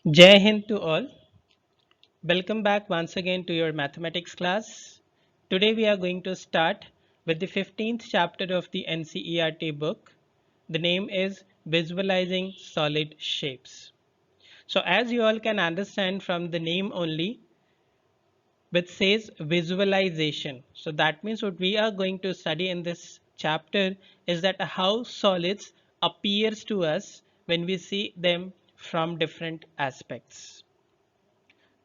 Jai Hind to all. Welcome back once again to your mathematics class. Today we are going to start with the 15th chapter of the NCERT book. The name is Visualizing Solid Shapes. So as you all can understand from the name only, which says visualization. So that means what we are going to study in this chapter is that how solids appears to us when we see them from different aspects.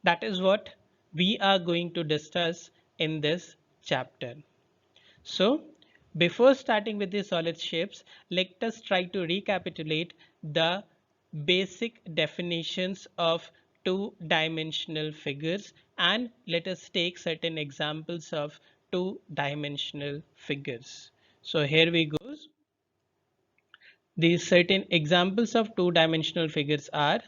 That is what we are going to discuss in this chapter. So before starting with the solid shapes, let us try to recapitulate the basic definitions of two-dimensional figures, and let us take certain examples of two-dimensional figures. So here we go. These certain examples of two-dimensional figures are,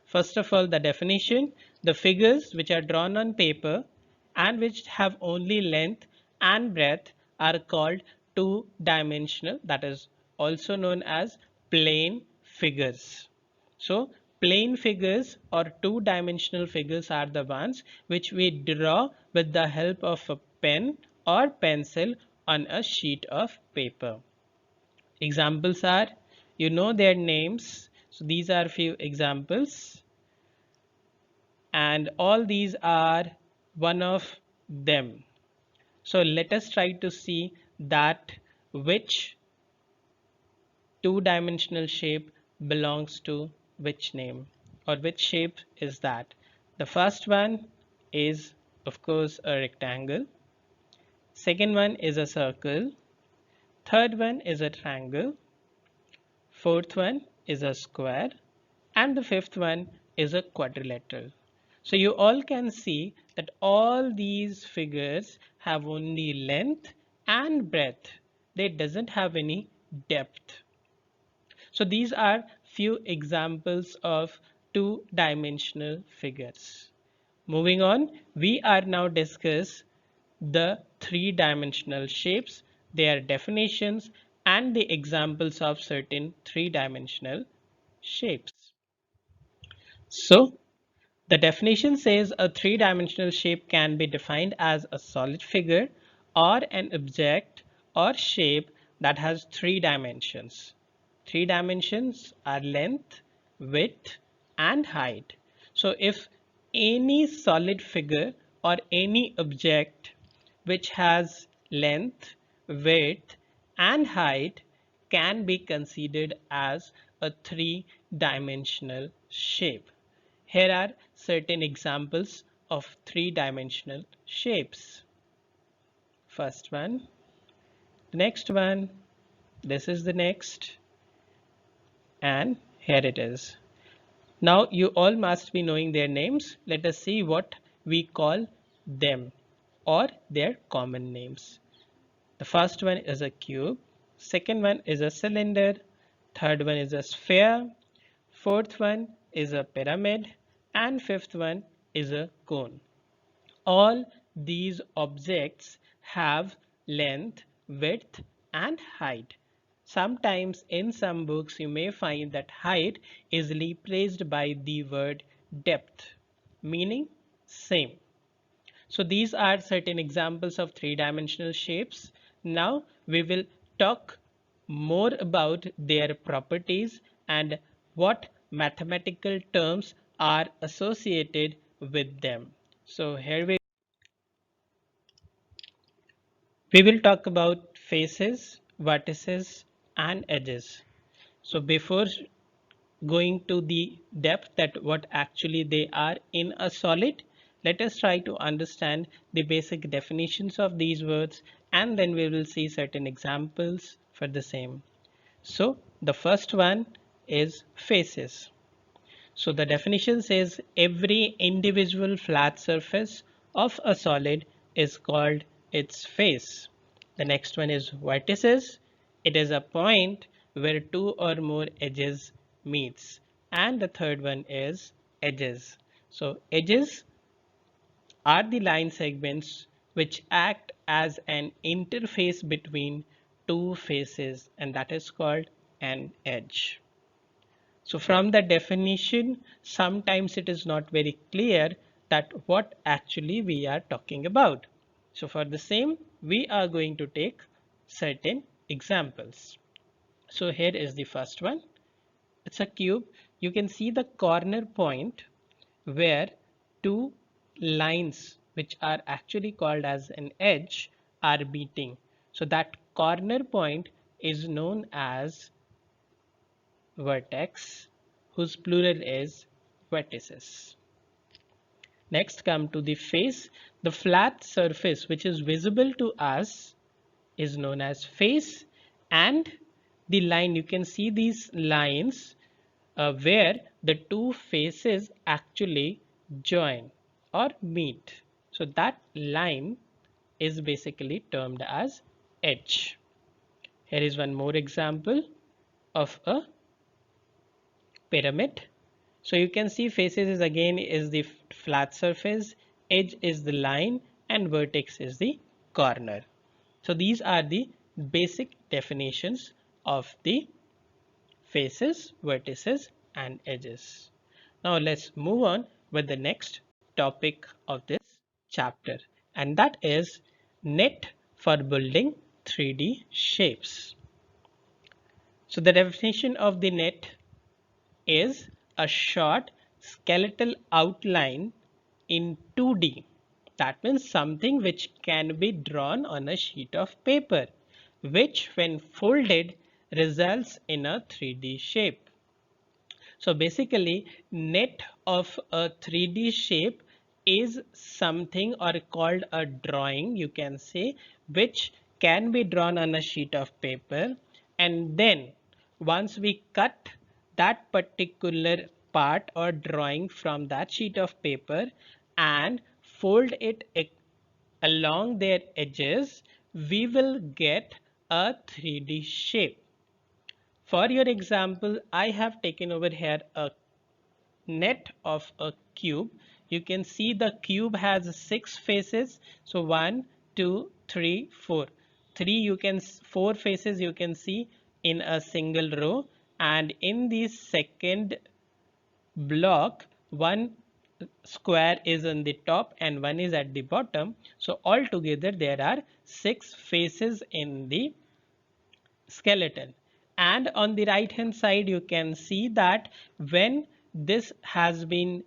first of all, the definition: the figures which are drawn on paper and which have only length and breadth are called two-dimensional, that is also known as plane figures. So plane figures or two-dimensional figures are the ones which we draw with the help of a pen or pencil on a sheet of paper. Examples are, you know their names, so these are few examples, and all these are one of them. So let us try to see that which two-dimensional shape belongs to which name, or which shape is that. The first one is of course a rectangle, second one is a circle, third one is a triangle, fourth one is a square, and the fifth one is a quadrilateral. So you all can see that all these figures have only length and breadth. They doesn't have any depth. So these are few examples of two-dimensional figures. Moving on, we are now discuss the three-dimensional shapes, their definitions, and the examples of certain three-dimensional shapes. So the definition says a three-dimensional shape can be defined as a solid figure or an object or shape that has three dimensions. Three dimensions are length, width, and height. So if any solid figure or any object which has length, width, and height can be considered as a three-dimensional shape. Here are certain examples of three-dimensional shapes. First one, the next one, this is the next, and here it is. Now you all must be knowing their names. Let us see what we call them or their common names. The first one is a cube, second one is a cylinder, third one is a sphere, fourth one is a pyramid, and fifth one is a cone. All these objects have length, width, and height. Sometimes in some books you may find that height is replaced by the word depth, meaning same. So these are certain examples of three-dimensional shapes. Now we will talk more about their properties and what mathematical terms are associated with them. So here we will talk about faces, vertices, and edges. So before going to the depth that what actually they are in a solid, let us try to understand the basic definitions of these words, and then we will see certain examples for the same. So the first one is faces. So the definition says every individual flat surface of a solid is called its face. The next one is vertices. It is a point where two or more edges meets. And the third one is edges. So edges are the line segments which act as an interface between two faces, and that is called an edge. So from the definition, sometimes it is not very clear that what actually we are talking about. So for the same, we are going to take certain examples. So here is the first one. It's a cube. You can see the corner point where two lines, which are actually called as an edge, are meeting. So that corner point is known as vertex, whose plural is vertices. Next come to the face. The flat surface which is visible to us is known as face, and the line, you can see these lines where the two faces actually join or meet. So that line is basically termed as edge. Here is one more example of a pyramid. So you can see faces is again is the flat surface, edge is the line, and vertex is the corner. So these are the basic definitions of the faces, vertices, and edges. Now let's move on with the next topic of this chapter, and that is net for building 3D shapes. So the definition of the net is a short skeletal outline in 2D. That means something which can be drawn on a sheet of paper, which when folded results in a 3D shape. So basically, net of a 3D shape is something or called a drawing, you can say, which can be drawn on a sheet of paper, and then once we cut that particular part or drawing from that sheet of paper and fold it along their edges, we will get a 3D shape. For your example, I have taken over here a net of a cube. You can see the cube has 6 faces. So 1, 2, 3, 4. 4 faces you can see in a single row, and in the second block, one square is on the top and one is at the bottom. So altogether there are 6 faces in the skeleton. And on the right hand side you can see that when this has been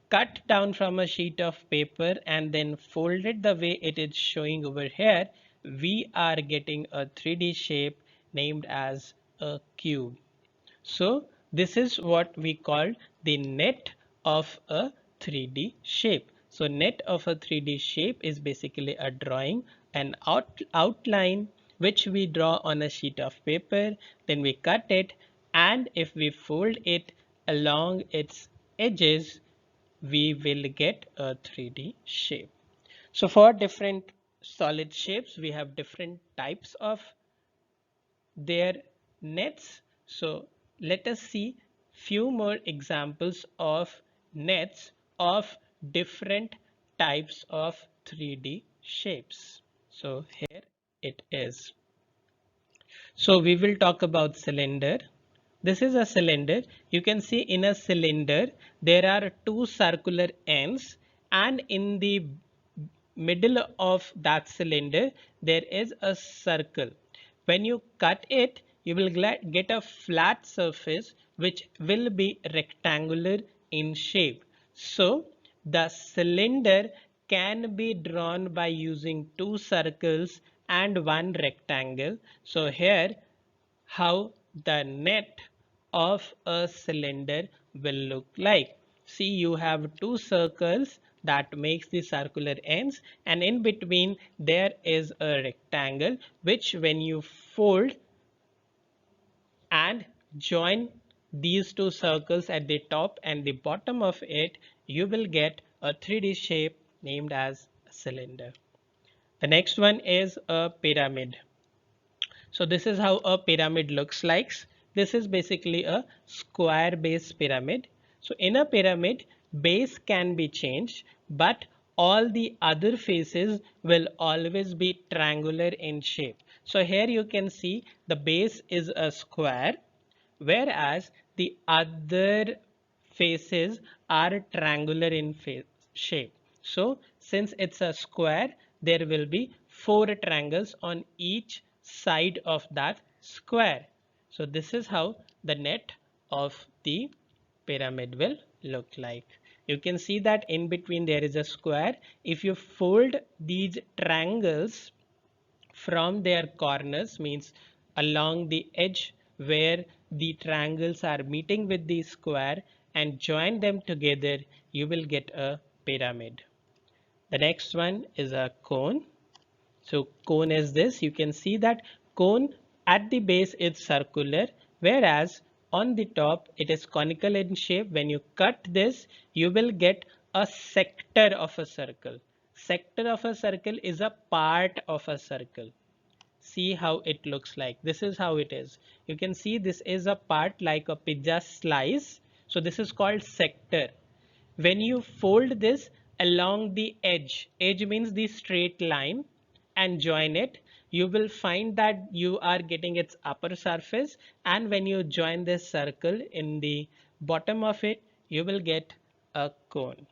cut down from a sheet of paper and then folded the way it is showing over here, we are getting a 3D shape named as a cube. So this is what we call the net of a 3D shape. So net of a 3D shape is basically a drawing, an outline which we draw on a sheet of paper, then we cut it, and if we fold it along its edges, we will get a 3D shape. So for different solid shapes, we have different types of their nets. So let us see few more examples of nets of different types of 3D shapes. So here it is. So we will talk about cylinder. This is a cylinder. You can see in a cylinder there are two circular ends, and in the middle of that cylinder there is a circle. When you cut it, you will get a flat surface which will be rectangular in shape. So the cylinder can be drawn by using two circles and one rectangle. So here how the net of a cylinder will look like. See, you have two circles that makes the circular ends, and in between there is a rectangle which when you fold and join these two circles at the top and the bottom of it, you will get a 3D shape named as a cylinder. The next one is a pyramid. So this is how a pyramid looks like. This is basically a square base pyramid. So in a pyramid, base can be changed, but all the other faces will always be triangular in shape. So here you can see the base is a square, whereas the other faces are triangular in shape. So since it's a square, there will be 4 triangles on each side of that square. So this is how the net of the pyramid will look like. You can see that in between there is a square. If you fold these triangles from their corners, means along the edge where the triangles are meeting with the square, and join them together, you will get a pyramid. The next one is a cone. So cone is this. You can see that cone at the base is circular, whereas on the top it is conical in shape. When you cut this, you will get a sector of a circle. Sector of a circle is a part of a circle. See how it looks like. This is how it is. You can see this is a part like a pizza slice. So this is called sector. When you fold this along the edge means the straight line, and join it, you will find that you are getting its upper surface, and when you join this circle in the bottom of it, you will get a cone.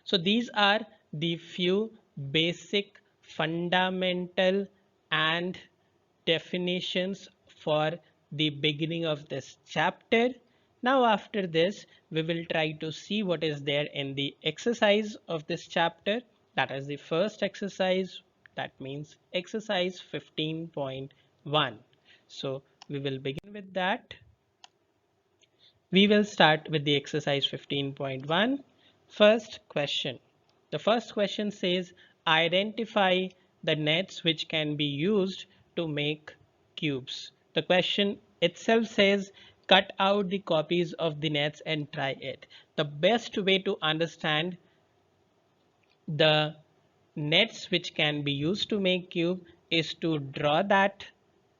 So these are the few basic fundamental and definitions for the beginning of this chapter. Now after this, we will try to see what is there in the exercise of this chapter. That is the first exercise. That means exercise 15.1. So we will begin with that. We will start with the exercise 15.1. First question. The first question says, identify the nets which can be used to make cubes. The question itself says, cut out the copies of the nets and try it. The best way to understand the nets which can be used to make cube is to draw that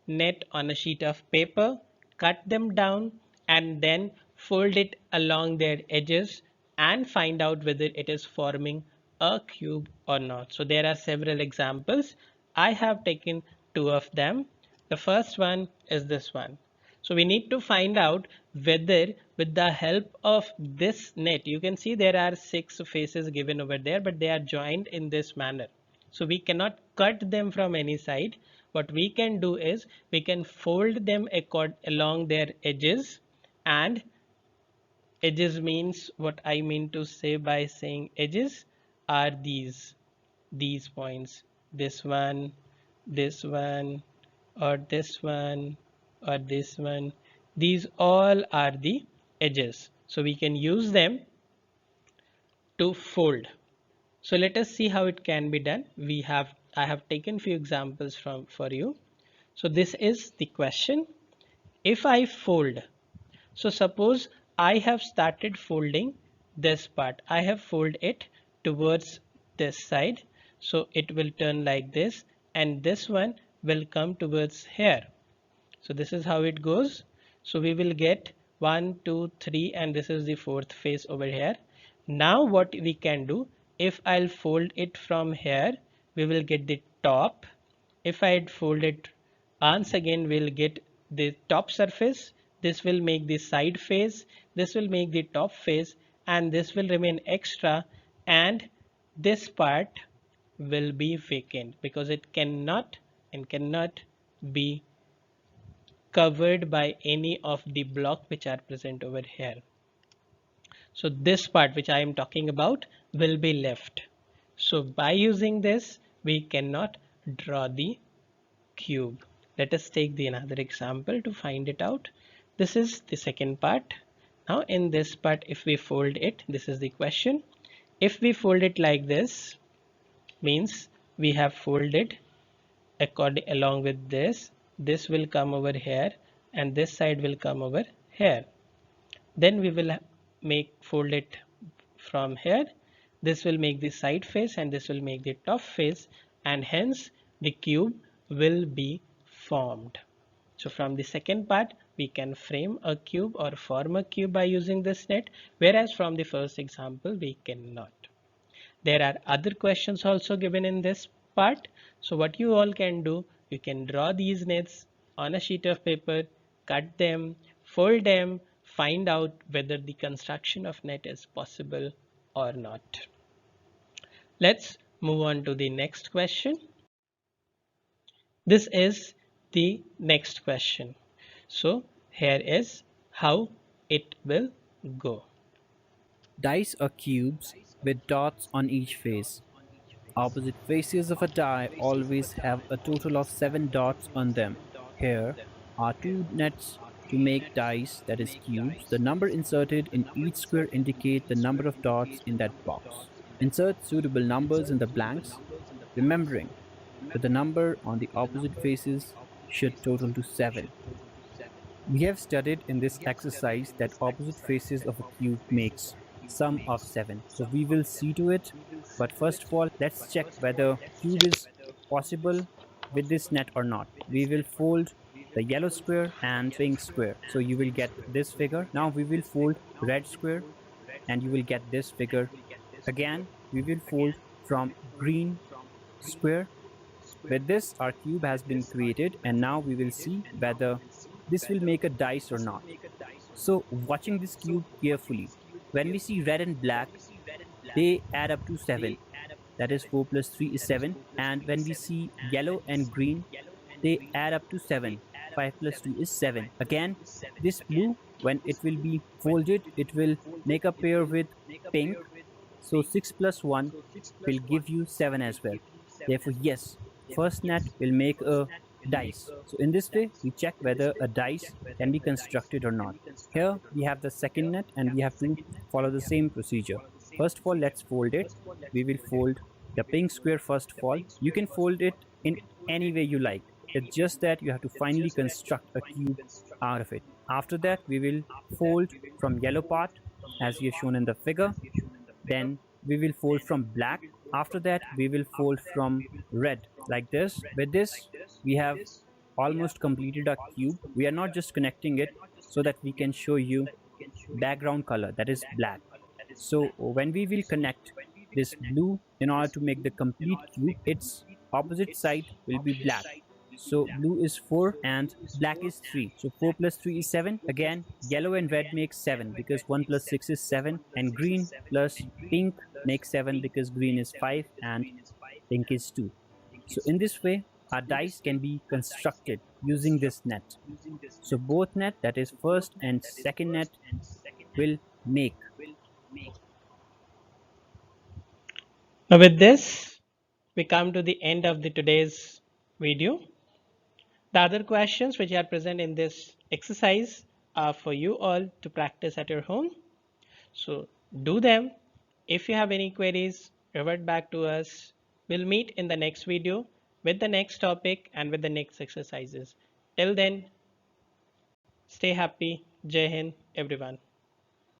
net on a sheet of paper, cut them down, and then fold it along their edges and find out whether it is forming a cube or not. So there are several examples. I have taken 2 of them. The first one is this one. So we need to find out whether with the help of this net, you can see there are 6 faces given over there, but they are joined in this manner. So we cannot cut them from any side. What we can do is we can fold them along their edges, and edges means, what I mean to say by saying edges are these points, this one, or this one, or this one. These all are the edges. So we can use them to fold. So let us see how it can be done. I have taken few examples for you. So this is the question. If I fold, so suppose I have started folding this part. I have folded it towards this side. So it will turn like this, and this one will come towards here. So this is how it goes. So we will get 1, 2, 3, and this is the 4th face over here. Now what we can do, if I'll fold it from here, we will get the top. If I fold it once again, we'll get the top surface. This will make the side face. This will make the top face, and this will remain extra, and this part will be vacant because it cannot be covered by any of the block which are present over here. So this part which I am talking about will be left. So by using this, we cannot draw the cube. Let us take the another example to find it out. This is the second part. Now in this part, if we fold it, this is the question. If we fold it like this, means we have folded along with this will come over here, and this side will come over here. Then we will fold it from here. This will make the side face, and this will make the top face, and hence the cube will be formed. So from the second part, we can frame a cube or form a cube by using this net, whereas from the first example we cannot. There are other questions also given in this part. So what you all can do, you can draw these nets on a sheet of paper, cut them, fold them, find out whether the construction of net is possible or not. Let's move on to the next question. This is the next question. So here is how it will go. Dice are cubes with dots on each face. Opposite faces of a die always have a total of 7 dots on them. Here are two nets to make dice, that is cubes. The number inserted in each square indicate the number of dots in that box. Insert suitable numbers in the blanks, remembering that the number on the opposite faces should total to 7. We have studied in this exercise that opposite faces of a cube makes sum of 7. So we will see to it. But first of all, let's check whether cube is possible with this net or not. We will fold the yellow square and pink square. So you will get this figure. Now we will fold red square and you will get this figure. Again, we will fold from green square. With this, our cube has been created, and now we will see whether this will make a dice or not. So, watching this cube carefully, when we see red and black, they add up to 7. That is 4 plus 3 is 7. And when we see yellow and green, they add up to 7. 5 plus 2 is 7. Again, this blue, when it will be folded, it will make a pair with pink. So 6 plus 1 will give you 7 as well. Therefore, yes, first net will make a dice. So in this way, we check whether a dice can be constructed or not. Here we have the second net and we have to follow the same procedure. First of all, let's fold it. We will fold the pink square first of all. You can fold it in any way you like. It's just that you have to finally construct a cube out of it. After that, we will fold from yellow part as we have shown in the figure. Then we will fold from black. After that, we will fold from red like this. With this, we have almost completed our cube. We are not just connecting it so that we can show you background color, that is black. So when we will connect this blue in order to make the complete cube, its opposite side will be black. So blue is 4 and black is 3. So 4 plus 3 is 7. Again, yellow and red makes 7 because 1 plus 6 is 7. And green plus pink makes 7 because green is 5 and pink is 2. So in this way, our dice can be constructed using this net. So both net, that is first and second net, will make. Now with this, we come to the end of today's video. The other questions which are present in this exercise are for you all to practice at your home. So do them. If you have any queries, revert back to us. We'll meet in the next video with the next topic and with the next exercises. Till then, stay happy. Jai Hind, everyone.